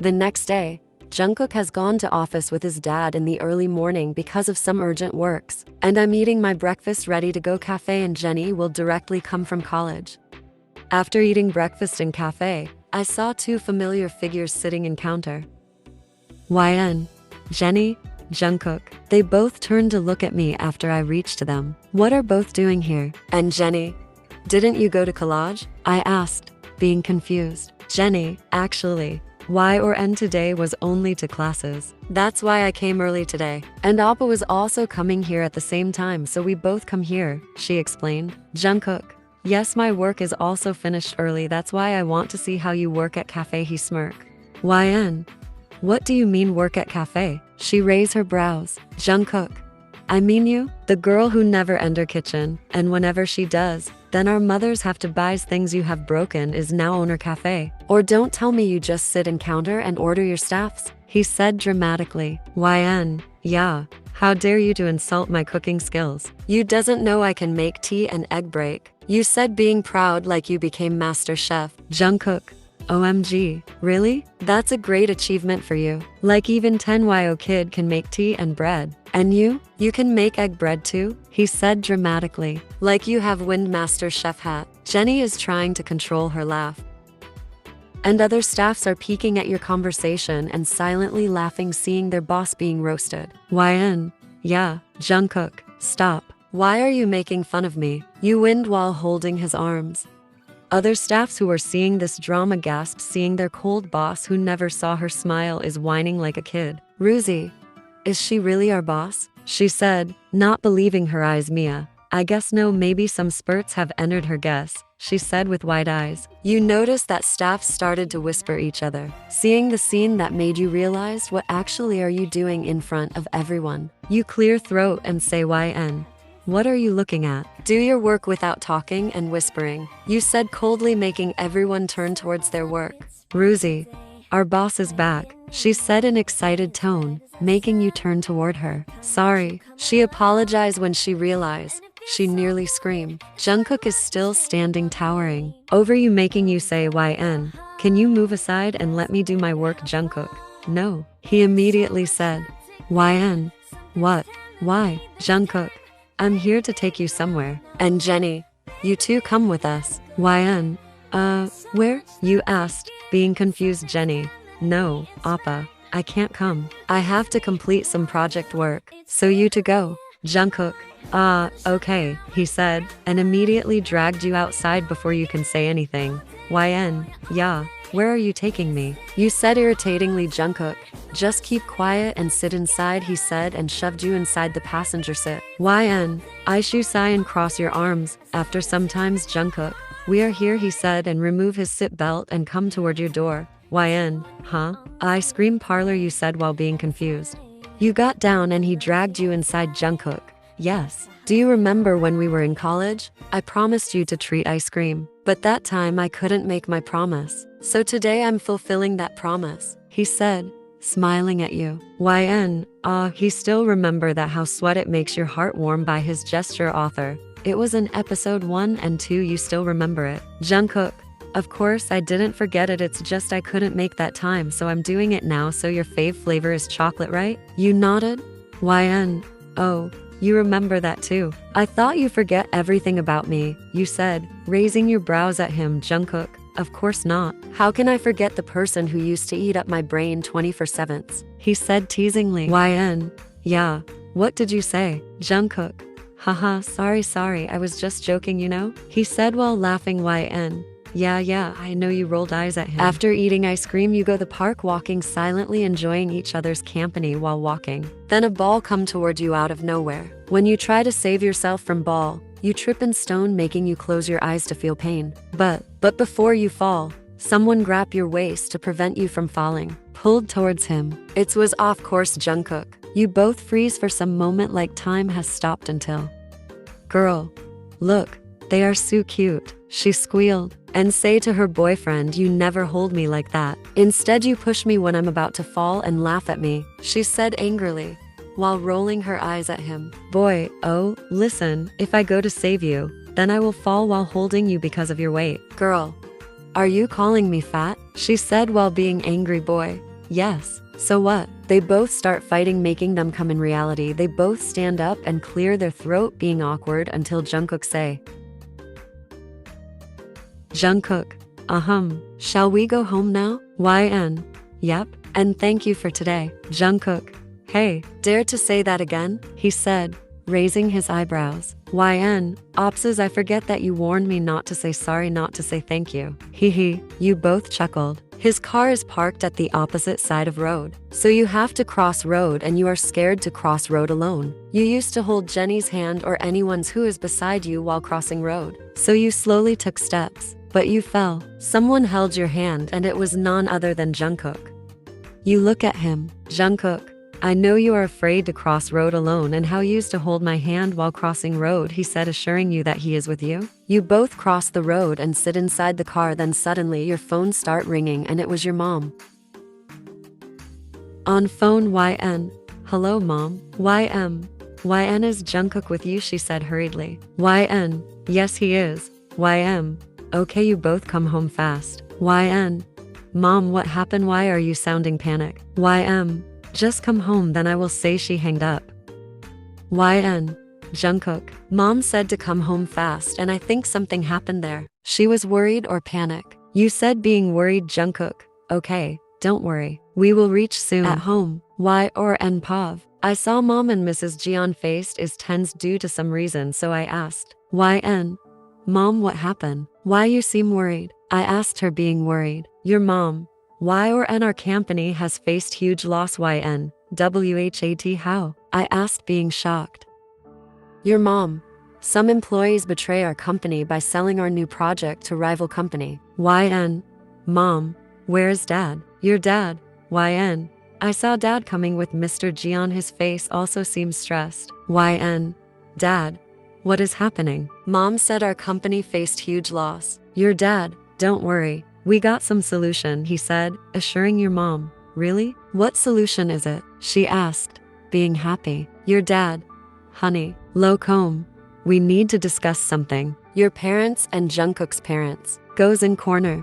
The next day, Jungkook has gone to office with his dad in the early morning because of some urgent works, and I'm eating my breakfast ready to go cafe and Jenny will directly come from college. After eating breakfast in cafe, I saw two familiar figures sitting in counter. YN, Jenny, Jungkook. They both turned to look at me after I reached them. What are both doing here? And Jenny, didn't you go to college? I asked, being confused. Jenny, actually, Y or N today was only to classes. That's why I came early today. And Appa was also coming here at the same time, so we both come here, she explained. Jungkook, yes, my work is also finished early, that's why I want to see how you work at cafe, he smirked. YN, what do you mean work at cafe? She raised her brows. Jungkook, I mean you, the girl who never enter kitchen, and whenever she does, then our mothers have to buy things you have broken is now owner cafe. Or don't tell me you just sit and counter and order your staffs, he said dramatically. YN, yeah, how dare you to insult my cooking skills? You doesn't know I can make tea and egg break. You said being proud like you became master chef. Jungkook, OMG, really? That's a great achievement for you. Like even 10YO kid can make tea and bread. And you can make egg bread too? He said dramatically. Like you have wind master chef hat. Jenny is trying to control her laugh. And other staffs are peeking at your conversation and silently laughing seeing their boss being roasted. YN, yeah, Jungkook, stop. Why are you making fun of me? You wind while holding his arms. Other staffs who are seeing this drama gasped seeing their cold boss who never saw her smile is whining like a kid. Ruzi, is she really our boss? She said, not believing her eyes. Mia, I guess no, maybe some spurts have entered her guess, she said with wide eyes. You noticed that staff started to whisper each other. Seeing the scene that made you realize what actually are you doing in front of everyone? You clear throat and say YN. What are you looking at? Do your work without talking and whispering, you said coldly making everyone turn towards their work. Ruzi, our boss is back, she said in excited tone, making you turn toward her. Sorry, she apologized when she realized. She nearly screamed. Jungkook is still standing towering over you making you say YN. Can you move aside and let me do my work? Jungkook, no, he immediately said. YN, what? Why? Jungkook, I'm here to take you somewhere. And Jenny, you two come with us. YN, where? You asked, being confused. Jenny, no, Appa, I can't come. I have to complete some project work, so you to go. Jungkook, okay, he said, and immediately dragged you outside before you can say anything. YN, yeah, where are you taking me? You said irritatingly. Jungkook, just keep quiet and sit inside, he said and shoved you inside the passenger seat. YN, I shoe sigh and cross your arms. After some times. Jungkook, we are here, he said and remove his seat belt and come toward your door. YN, huh? Ice cream parlor, you said while being confused. You got down and he dragged you inside. Jungkook, yes. Do you remember when we were in college? I promised you to treat ice cream, but that time I couldn't make my promise. So today I'm fulfilling that promise, he said, smiling at you. YN, he still remember that how sweat it makes your heart warm by his gesture. Author, it was in episode 1 and 2, you still remember it. Jungkook, of course I didn't forget it, it's just I couldn't make that time, so I'm doing it now. So your fave flavor is chocolate, right? You nodded. YN, oh, you remember that too. I thought you forget everything about me, you said, raising your brows at him. Jungkook, of course not. How can I forget the person who used to eat up my brain 24/7? He said teasingly. YN, yeah, what did you say? Jungkook, haha, sorry, I was just joking, you know, he said while laughing. YN, yeah, I know, you rolled eyes at him. After eating ice cream, you go the park walking silently enjoying each other's company while walking. Then a ball come toward you out of nowhere. When you try to save yourself from ball, you trip and stone making you close your eyes to feel pain. But before you fall, someone grab your waist to prevent you from falling, pulled towards him. It was off course. Jungkook, you both freeze for some moment like time has stopped until. Girl, look, they are so cute, she squealed, and say to her boyfriend, you never hold me like that. Instead you push me when I'm about to fall and laugh at me, she said angrily, while rolling her eyes at him. Boy, oh, listen, if I go to save you, then I will fall while holding you because of your weight. Girl, are you calling me fat? She said while being angry. Boy, Yes. So what? They both start fighting, making them come in reality. They both stand up and clear their throat, being awkward until Jungkook say, Jungkook, shall we go home now? YN. Yep. And thank you for today, Jungkook. Hey, dare to say that again? He said, raising his eyebrows. YN. Opses, I forget that you warned me not to say sorry, not to say thank you. Hee. You both chuckled. His car is parked at the opposite side of road. So you have to cross road and you are scared to cross road alone. You used to hold Jenny's hand or anyone's who is beside you while crossing road. So you slowly took steps, but you fell. Someone held your hand and it was none other than Jungkook. You look at him. Jungkook, I know you are afraid to cross road alone and how you used to hold my hand while crossing road, he said, assuring you that he is with you. You both cross the road and sit inside the car, then suddenly your phone start ringing and it was your mom. On phone. YN. Hello mom. YN, is Jungkook with you? She said hurriedly. YN. Yes he is. YM. Okay, you both come home fast. YN. Mom, what happened? Why are you sounding panic? YM. Just come home, then I will say. She hanged up. YN. Jungkook. Mom said to come home fast and I think something happened there. She was worried or panic. You said being worried, Jungkook. Okay, don't worry. We will reach soon at home. YN. Pav. I saw mom and Mrs. Jeon face is tense due to some reason, so I asked. YN. Mom, what happened? Why you seem worried? I asked her, being worried. Your mom. YN. Our company has faced huge loss. YN. WHAT. How? I asked, being shocked. Your mom. Some employees betray our company by selling our new project to rival company. YN. Mom. Where's dad? Your dad. YN. I saw dad coming with Mr. Jeon. His face also seems stressed. YN. Dad. What is happening? Mom said our company faced huge loss. Your dad. Don't worry. We got some solution, he said, assuring your mom. Really? What solution is it? She asked, being happy. Your dad. Honey. Locom. We need to discuss something. Your parents and Jungkook's parents goes in corner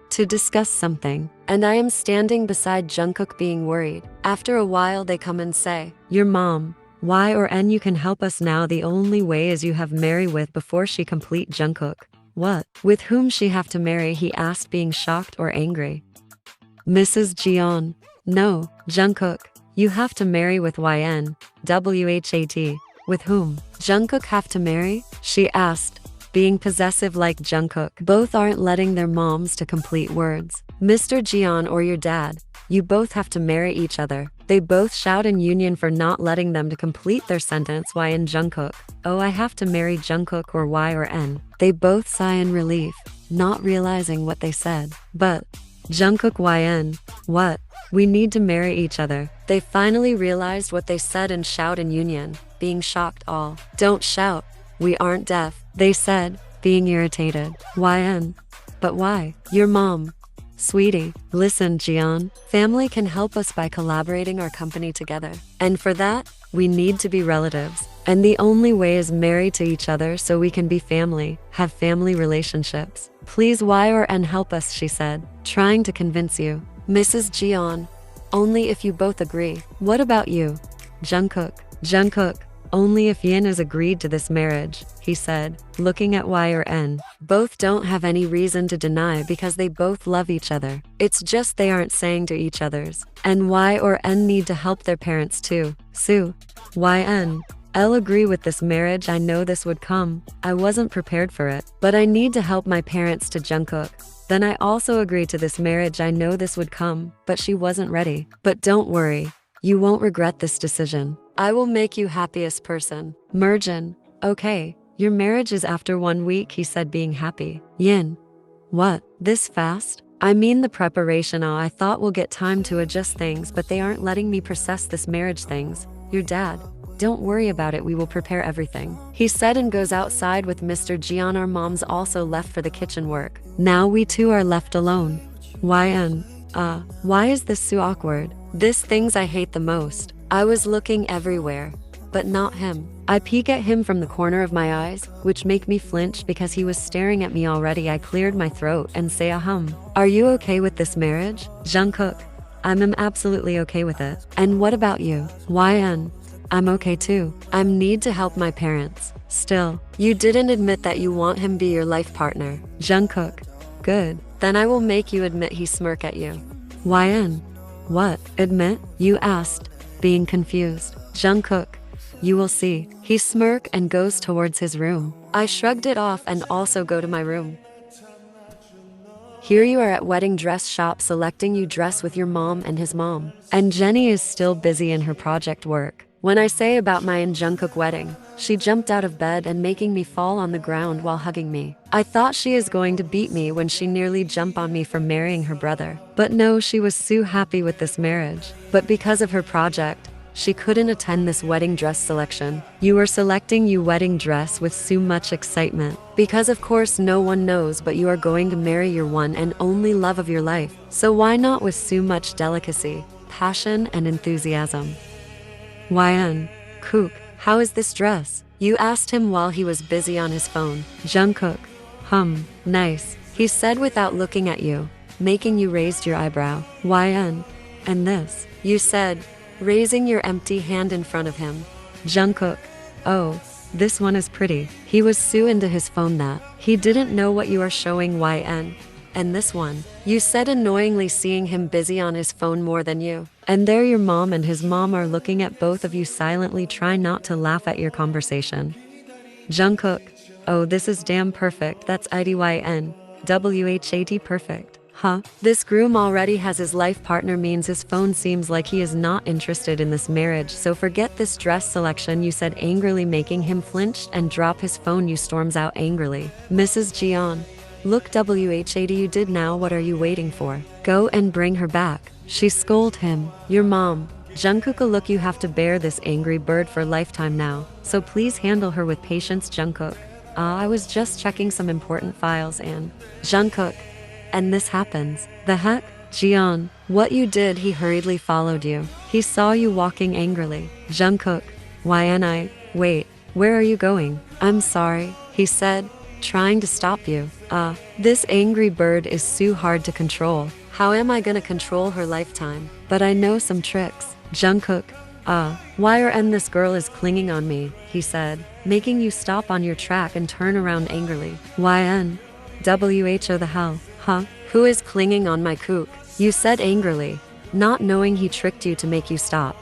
to discuss something. And I am standing beside Jungkook, being worried. After a while they come and say, your mom. YN. You can help us now. The only way is you have marry with before she complete. Jungkook. What? With whom she have to marry? He asked, being shocked or angry. Mrs. Jeon. No, Jungkook. You have to marry with YN. WHAT. With whom? Jungkook have to marry? She asked, being possessive like Jungkook. Both aren't letting their moms to complete words. Mr. Jeon or your dad. You both have to marry each other. They both shout in union for not letting them to complete their sentence. YN. Jungkook. Oh, I have to marry Jungkook or YN. They both sigh in relief, not realizing what they said. But Jungkook. YN. What? We need to marry each other. They finally realized what they said and shout in union, being shocked all. Don't shout. We aren't deaf, they said, being irritated. YN. But why? Your mom. Sweetie, listen, Jeon. Family can help us by collaborating our company together. And for that, we need to be relatives. And the only way is marry to each other so we can be family, have family relationships. Please YN help us, she said, trying to convince you. Mrs. Jeon. Only if you both agree. What about you? Jungkook. Jungkook. Only if Yin is agreed to this marriage, he said, looking at YN. Both don't have any reason to deny because they both love each other. It's just they aren't saying to each other's. And YN need to help their parents too. Sue. YN. I'll agree with this marriage. I know this would come. I wasn't prepared for it. But I need to help my parents to Jungkook. Then I also agree to this marriage. I know this would come, but she wasn't ready. But don't worry. You won't regret this decision. I will make you happiest person. Merjin. Okay, your marriage is after 1 week, he said, being happy. Yin. What? This fast? I mean the preparation. I thought we'll get time to adjust things, but they aren't letting me process this marriage things. Your dad. Don't worry about it, we will prepare everything, he said, and goes outside with Mr. Jeon. Our moms also left for the kitchen work. Now we two are left alone. YN. Why is this so awkward? This things I hate the most. I was looking everywhere. but not him. I peek at him from the corner of my eyes, which make me flinch because he was staring at me already. I cleared my throat and say ahem. Are you okay with this marriage? Jungkook. I'm absolutely okay with it. And what about you? YN. I'm okay too. I need to help my parents. Still, you didn't admit that you want him be your life partner. Jungkook. Good. Then I will make you admit. He smirk at you. YN. What? Admit? You asked, being confused. Jungkook. You will see. He smirk and goes towards his room. I shrugged it off and also go to my room. Here you are at wedding dress shop selecting you dress with your mom and his mom. And Jenny is still busy in her project work. When I say about my and Jungkook wedding, she jumped out of bed and making me fall on the ground while hugging me. I thought she is going to beat me when she nearly jumped on me for marrying her brother. But no, she was so happy with this marriage. But because of her project, she couldn't attend this wedding dress selection. You were selecting you wedding dress with so much excitement. Because of course no one knows but you are going to marry your one and only love of your life. So why not with so much delicacy, passion and enthusiasm? YN. Kook, how is this dress? You asked him while he was busy on his phone. Jungkook. Nice. He said without looking at you, making you raised your eyebrow. YN. And this? You said, raising your empty hand in front of him. Jungkook. Oh, this one is pretty. He was so into his phone that he didn't know what you are showing. YN. And this one? You said annoyingly seeing him busy on his phone more than you. And there your mom and his mom are looking at both of you silently. Try not to laugh at your conversation. Jungkook. Oh, this is damn perfect. That's IDYN. WHAT perfect. Huh? This groom already has his life partner, means his phone. Seems like he is not interested in this marriage, so forget this dress selection, you said angrily, making him flinch and drop his phone. You storms out angrily. Mrs. Jeon. Look, WHAT you did now. What are you waiting for? Go and bring her back. She scolded him. Your mom. Jungkook. Look, you have to bear this angry bird for lifetime now, so please handle her with patience. Jungkook. I was just checking some important files and… Jungkook. And this happens. The heck? Jeon. What you did? He hurriedly followed you. He saw you walking angrily. Jungkook. YN. Wait, where are you going? I'm sorry, he said, trying to stop you. This angry bird is so hard to control. How am I gonna control her lifetime? But I know some tricks. Jungkook. Why are and this girl is clinging on me, he said, making you stop on your track and turn around angrily. YN. WHO the hell? Huh? Who is clinging on my kook? You said angrily, not knowing he tricked you to make you stop.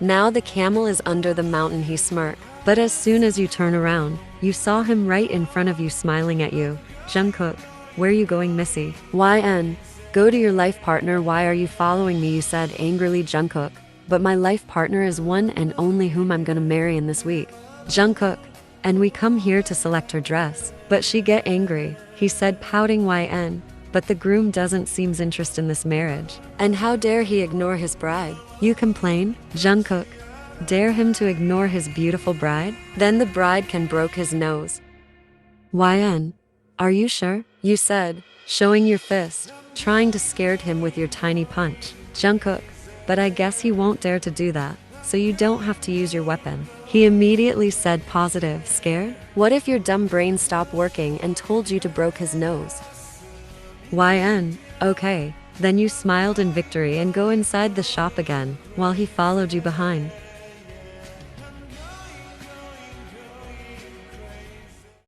Now the camel is under the mountain, he smirked. But as soon as you turn around, you saw him right in front of you smiling at you. Jungkook. Where you going, Missy? YN. Go to your life partner. Why are you following me? You said angrily. Jungkook. But my life partner is one and only whom I'm gonna marry in this week. Jungkook. And we come here to select her dress. But she get angry, he said, pouting. YN. But the groom doesn't seem interested in this marriage. And how dare he ignore his bride? You complain? Jungkook. Dare him to ignore his beautiful bride? Then the bride can broke his nose. YN. Are you sure? You said, showing your fist, trying to scare him with your tiny punch. Jungkook. But I guess he won't dare to do that, so you don't have to use your weapon. He immediately said positive. Scared? What if your dumb brain stopped working and told you to broke his nose? YN. Okay. Then you smiled in victory and go inside the shop again, while he followed you behind.